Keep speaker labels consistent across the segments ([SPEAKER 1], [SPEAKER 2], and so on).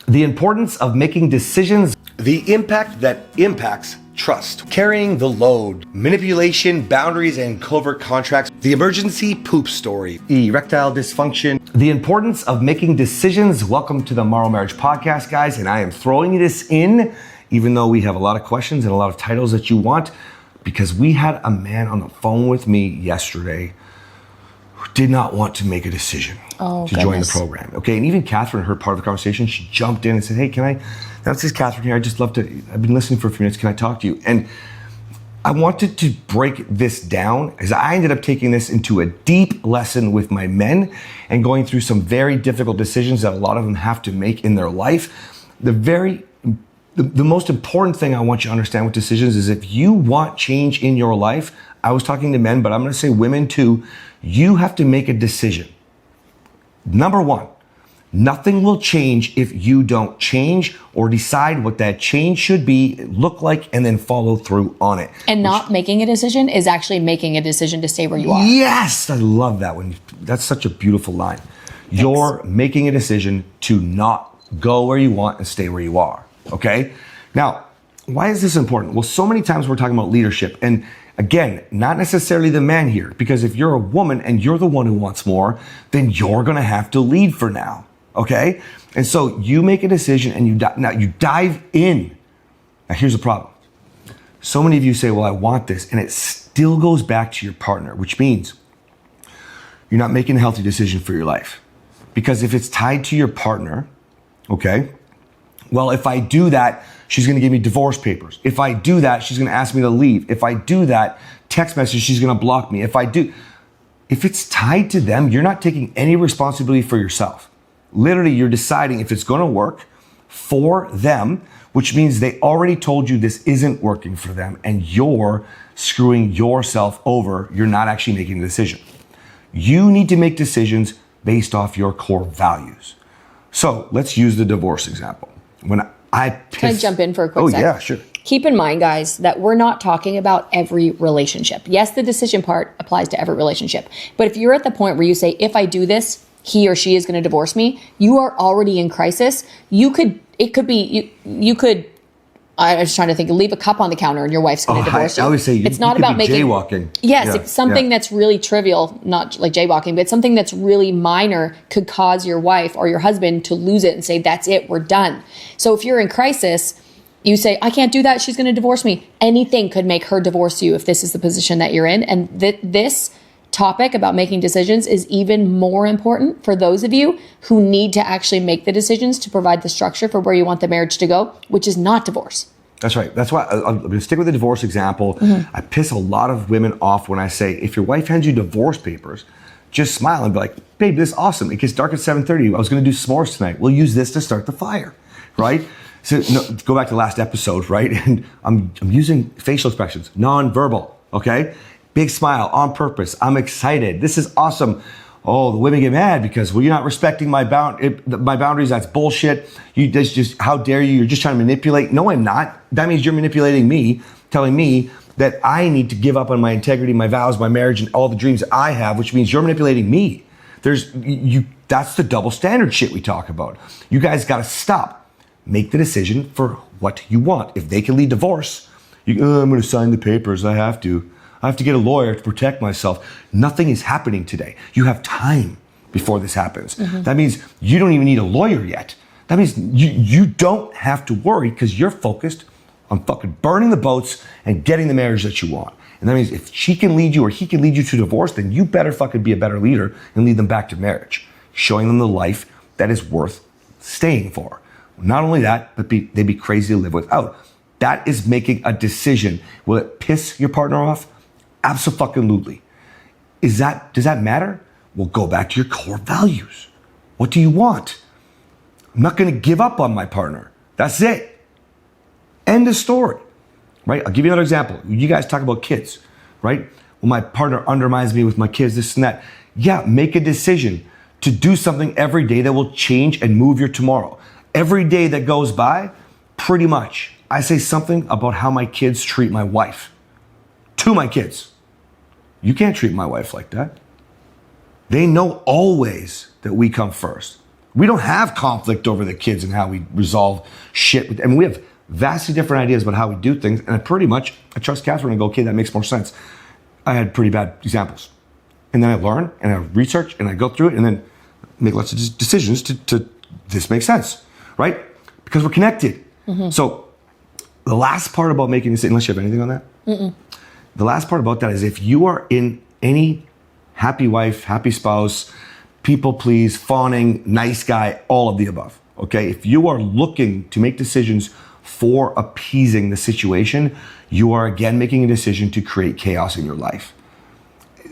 [SPEAKER 1] the importance of making decisions, the impact that impacts trust, carrying the load, manipulation, boundaries, and covert contracts, the emergency poop story, erectile dysfunction, the importance of making decisions. Welcome to the Morrow Marriage podcast, guys, and I am throwing this in, even though we have a lot of questions and a lot of titles that you want, because we had a man on the phone with me yesterday who did not want to make a decision to join the program. Okay, and even Kathryn, her part of the conversation, she jumped in and said, hey, this is Kathryn here. I've been listening for a few minutes. Can I talk to you? And I wanted to break this down because I ended up taking this into a deep lesson with my men and going through some very difficult decisions that a lot of them have to make in their life. The most important thing I want you to understand with decisions is if you want change in your life, I was talking to men, but I'm going to say women too, you have to make a decision. Number one, nothing will change if you don't change or decide what that change should be, look like, and then follow through on it.
[SPEAKER 2] And not making a decision is actually making a decision to stay where you are.
[SPEAKER 1] Yes, I love that one. That's such a beautiful line. Thanks. You're making a decision to not go where you want and stay where you are, okay? Now, why is this important? Well, so many times we're talking about leadership, and again, not necessarily the man here, because if you're a woman and you're the one who wants more, then you're gonna have to lead for now. Okay? And so you make a decision and you dive in. Now here's the problem. So many of you say, well, I want this, and it still goes back to your partner, which means you're not making a healthy decision for your life. Because if it's tied to your partner, okay, well, if I do that, she's gonna give me divorce papers. If I do that, she's gonna ask me to leave. If I do that, text message, she's gonna block me. If it's tied to them, you're not taking any responsibility for yourself. Literally, you're deciding if it's gonna work for them, which means they already told you this isn't working for them and you're screwing yourself over. You're not actually making a decision. You need to make decisions based off your core values. So let's use the divorce example. Can
[SPEAKER 2] I jump in for a quick second?
[SPEAKER 1] Oh yeah, sure.
[SPEAKER 2] Keep in mind, guys, that we're not talking about every relationship. Yes, the decision part applies to every relationship. But if you're at the point where you say, if I do this, he or she is going to divorce me, you are already in crisis. I was trying to think, leave a cup on the counter and your wife's going to divorce you.
[SPEAKER 1] I always say
[SPEAKER 2] it's not about making
[SPEAKER 1] jaywalking.
[SPEAKER 2] Yes, it's something that's really trivial, not like jaywalking, but something that's really minor could cause your wife or your husband to lose it and say, that's it, we're done. So if you're in crisis, you say, I can't do that, she's going to divorce me. Anything could make her divorce you if this is the position that you're in. And this topic about making decisions is even more important for those of you who need to actually make the decisions to provide the structure for where you want the marriage to go, which is not divorce.
[SPEAKER 1] That's right. That's why I'm going to stick with the divorce example. Mm-hmm. I piss a lot of women off when I say, if your wife hands you divorce papers, just smile and be like, babe, this is awesome. It gets dark at 7:30. I was going to do s'mores tonight. We'll use this to start the fire, right? So go back to the last episode, right? And I'm using facial expressions, non-verbal, okay? Big smile on purpose. I'm excited. This is awesome. Oh, the women get mad because, well, you're not respecting my boundaries. That's bullshit. Just how dare you? You're just trying to manipulate. No, I'm not. That means you're manipulating me, telling me that I need to give up on my integrity, my vows, my marriage, and all the dreams that I have, which means you're manipulating me. That's the double standard shit we talk about. You guys got to stop. Make the decision for what you want. If they can lead divorce, I'm going to sign the papers. I have to get a lawyer to protect myself. Nothing is happening today. You have time before this happens. Mm-hmm. That means you don't even need a lawyer yet. That means you don't have to worry because you're focused on fucking burning the boats and getting the marriage that you want. And that means if she can lead you or he can lead you to divorce, then you better fucking be a better leader and lead them back to marriage, showing them the life that is worth staying for. Not only that, but they'd be crazy to live without. That is making a decision. Will it piss your partner off? Absolutely. Does that matter? Well, go back to your core values. What do you want? I'm not going to give up on my partner. That's it. End of story, right? I'll give you another example. You guys talk about kids, right? Well, my partner undermines me with my kids, this and that. Yeah, make a decision to do something every day that will change and move your tomorrow. Every day that goes by, pretty much, I say something about how my kids treat my wife. To my kids. You can't treat my wife like that. They know always that we come first. We don't have conflict over the kids and how we resolve shit. I mean, we have vastly different ideas about how we do things. And I trust Kathryn and go, okay, that makes more sense. I had pretty bad examples. And then I learn and I research and I go through it and then make lots of decisions to this makes sense, right? Because we're connected. So the last part about making this, unless you have anything on that, the last part about that is if you are in any happy wife, happy spouse, people please, fawning, nice guy, all of the above, okay? If you are looking to make decisions for appeasing the situation, you are again making a decision to create chaos in your life.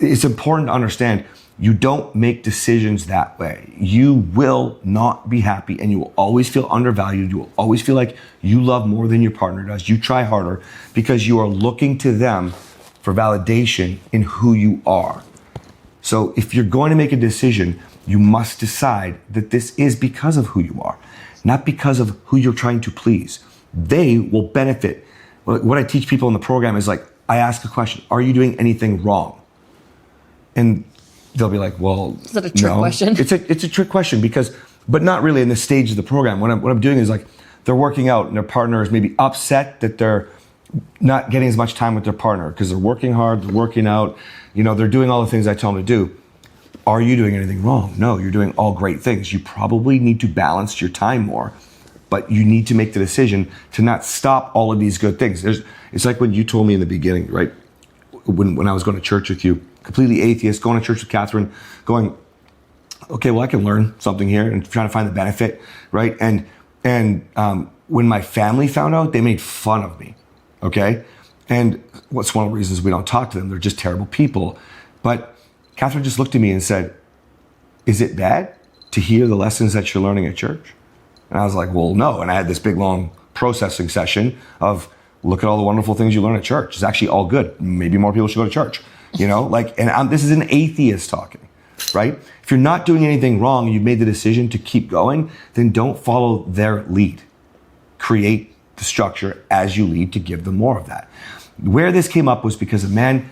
[SPEAKER 1] It's important to understand you don't make decisions that way. You will not be happy and you will always feel undervalued. You will always feel like you love more than your partner does. You try harder because you are looking to them for validation in who you are. So if you're going to make a decision, you must decide that this is because of who you are, not because of who you're trying to please. They will benefit. What I teach people in the program is like, I ask a question, are you doing anything wrong? And they'll be like, well,
[SPEAKER 2] is that a trick question?
[SPEAKER 1] It's a trick question but not really in this stage of the program. What I'm doing is like, they're working out and their partner is maybe upset that they're not getting as much time with their partner because they're working hard, they're working out, they're doing all the things I tell them to do. Are you doing anything wrong? No, you're doing all great things. You probably need to balance your time more, but you need to make the decision to not stop all of these good things. It's like when you told me in the beginning, right? When I was going to church with you, completely atheist, going to church with Kathryn, going, okay, well, I can learn something here and trying to find the benefit, right? And when my family found out, they made fun of me, okay? And what's one of the reasons we don't talk to them? They're just terrible people. But Kathryn just looked at me and said, is it bad to hear the lessons that you're learning at church? And I was like, well, no. And I had this big, long processing session of, look at all the wonderful things you learn at church. It's actually all good. Maybe more people should go to church, this is an atheist talking, right? If you're not doing anything wrong and you've made the decision to keep going, then don't follow their lead. Create the structure as you lead to give them more of that. Where this came up was because a man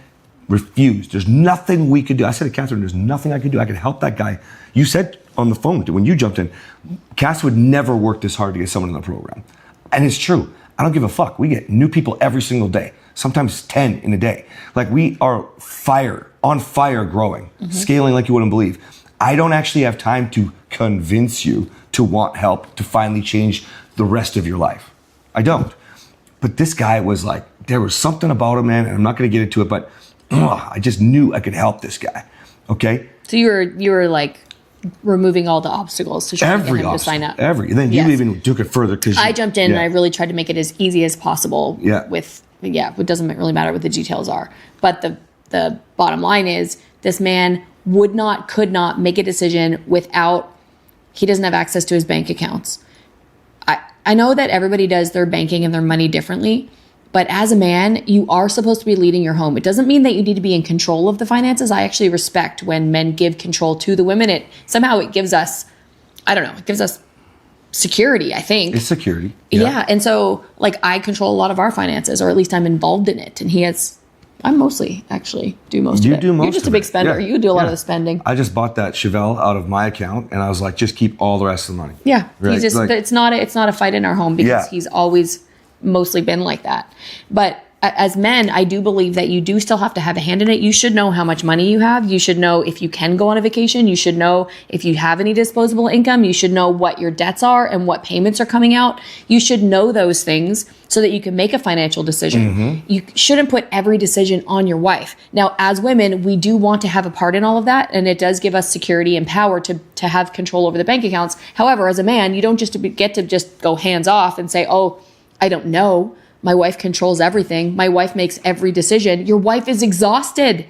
[SPEAKER 1] refused. There's nothing we could do. I said to Kathryn, there's nothing I could do. I could help that guy. You said on the phone when you jumped in, Cass would never work this hard to get someone in the program. And it's true. I don't give a fuck. We get new people every single day, sometimes 10 in a day. Like we are on fire growing, scaling like you wouldn't believe. I don't actually have time to convince you to want help to finally change the rest of your life. I don't. But this guy was like, there was something about him, man, and I'm not going to get into it, but I just knew I could help this guy. Okay?
[SPEAKER 2] So you were like removing all the obstacles to try to get him to sign up.
[SPEAKER 1] Then you even took it further because
[SPEAKER 2] I jumped in and I really tried to make it as easy as possible. It doesn't really matter what the details are. But the bottom line is this man could not make a decision without, he doesn't have access to his bank accounts. I know that everybody does their banking and their money differently, but as a man, you are supposed to be leading your home. It doesn't mean that you need to be in control of the finances. I actually respect when men give control to the women. It gives us, it gives us security, I think.
[SPEAKER 1] It's security.
[SPEAKER 2] Yeah. And so I control a lot of our finances, or at least I'm involved in it. And I mostly actually do most of it. You're just a big spender. You do a lot of the spending.
[SPEAKER 1] I just bought that Chevelle out of my account and I was like, just keep all the rest of the money.
[SPEAKER 2] Yeah.
[SPEAKER 1] Right?
[SPEAKER 2] It's not a fight in our home because he's always mostly been like that. But as men, I do believe that you do still have to have a hand in it. You should know how much money you have. You should know if you can go on a vacation. You should know if you have any disposable income. You should know what your debts are and what payments are coming out. You should know those things so that you can make a financial decision. You shouldn't put every decision on your wife. Now, as women, we do want to have a part in all of that, and it does give us security and power to have control over the bank accounts. However, as a man, you don't just get to just go hands off and say, oh, I don't know. My wife controls everything. My wife makes every decision. Your wife is exhausted.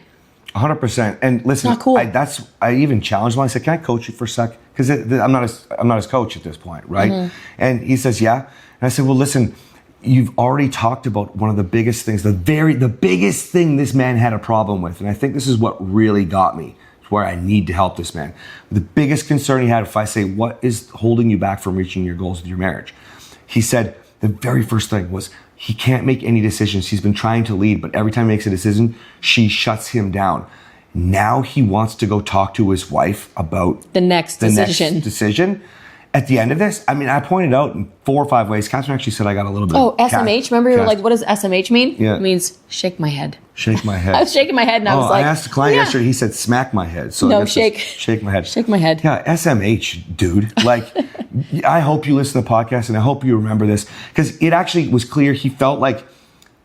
[SPEAKER 1] 100%. And listen,
[SPEAKER 2] not cool.
[SPEAKER 1] I even challenged him. I said, can I coach you for a sec? Because I'm not his coach at this point, right? And he says, yeah. And I said, well, listen, you've already talked about one of the biggest things, the biggest thing this man had a problem with. And I think this is what really got me to where I need to help this man. The biggest concern he had, if I say, what is holding you back from reaching your goals with your marriage? He said, the very first thing was, he can't make any decisions. He's been trying to lead, but every time he makes a decision, she shuts him down. Now he wants to go talk to his wife about
[SPEAKER 2] The next decision.
[SPEAKER 1] At the end of this, I mean, I pointed out in 4 or 5 ways. Kathryn actually said I got a little bit
[SPEAKER 2] Oh,
[SPEAKER 1] of
[SPEAKER 2] SMH. Remember you were like, what does SMH mean?
[SPEAKER 1] Yeah.
[SPEAKER 2] It means shake my head.
[SPEAKER 1] Shake my head.
[SPEAKER 2] I was shaking my head and I was like,
[SPEAKER 1] I asked the client yesterday, he said smack my head. So
[SPEAKER 2] No,
[SPEAKER 1] I guess
[SPEAKER 2] shake.
[SPEAKER 1] it's shake my head.
[SPEAKER 2] Shake my head.
[SPEAKER 1] Yeah, SMH, dude. Like, I hope you listen to the podcast and I hope you remember this because it actually was clear he felt like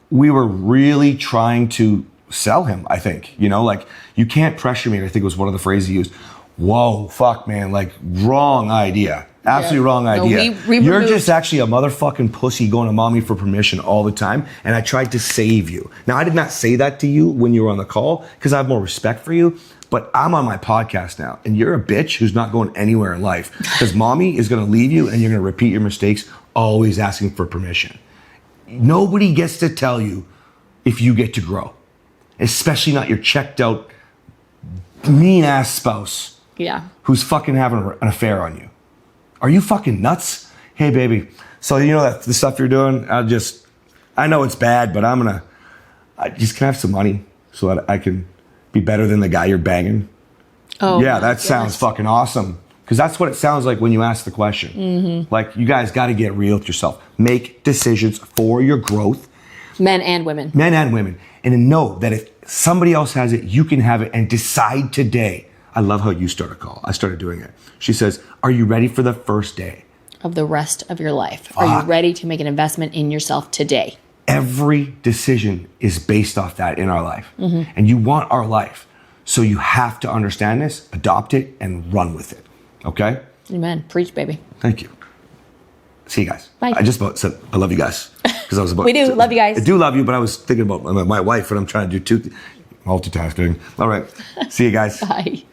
[SPEAKER 1] we were really trying to sell him, I think. You know, like, you can't pressure me, I think was one of the phrases he used. Whoa, fuck, man, like, wrong idea. Absolutely wrong idea.
[SPEAKER 2] We
[SPEAKER 1] You're
[SPEAKER 2] removed-
[SPEAKER 1] just actually a motherfucking pussy going to mommy for permission all the time, and I tried to save you. Now, I did not say that to you when you were on the call because I have more respect for you, but I'm on my podcast now, and you're a bitch who's not going anywhere in life because mommy is going to leave you and you're going to repeat your mistakes, always asking for permission. Nobody gets to tell you if you get to grow, especially not your checked out, mean ass spouse who's fucking having an affair on you. Are you fucking nuts? Hey, baby. So, you know that the stuff you're doing, I know it's bad, but I just can I have some money so that I can be better than the guy you're banging.
[SPEAKER 2] Oh,
[SPEAKER 1] yeah, that sounds fucking awesome. Because that's what it sounds like when you ask the question. Mm-hmm. Like, you guys got to get real with yourself. Make decisions for your growth.
[SPEAKER 2] Men and women.
[SPEAKER 1] Men and women. And to know that if somebody else has it, you can have it and decide today. I love how you start a call. I started doing it. She says, are you ready for the first day
[SPEAKER 2] of the rest of your life? Are you ready to make an investment in yourself today?
[SPEAKER 1] Every decision is based off that in our life. Mm-hmm. And you want our life. So you have to understand this, adopt it, and run with it. Okay?
[SPEAKER 2] Amen. Preach, baby.
[SPEAKER 1] Thank you. See you guys.
[SPEAKER 2] Bye.
[SPEAKER 1] I just about said I love you guys. Because I was about
[SPEAKER 2] We do love you guys.
[SPEAKER 1] I do love you, but I was thinking about my wife and I'm trying to do multitasking. All right. See you guys.
[SPEAKER 2] Bye.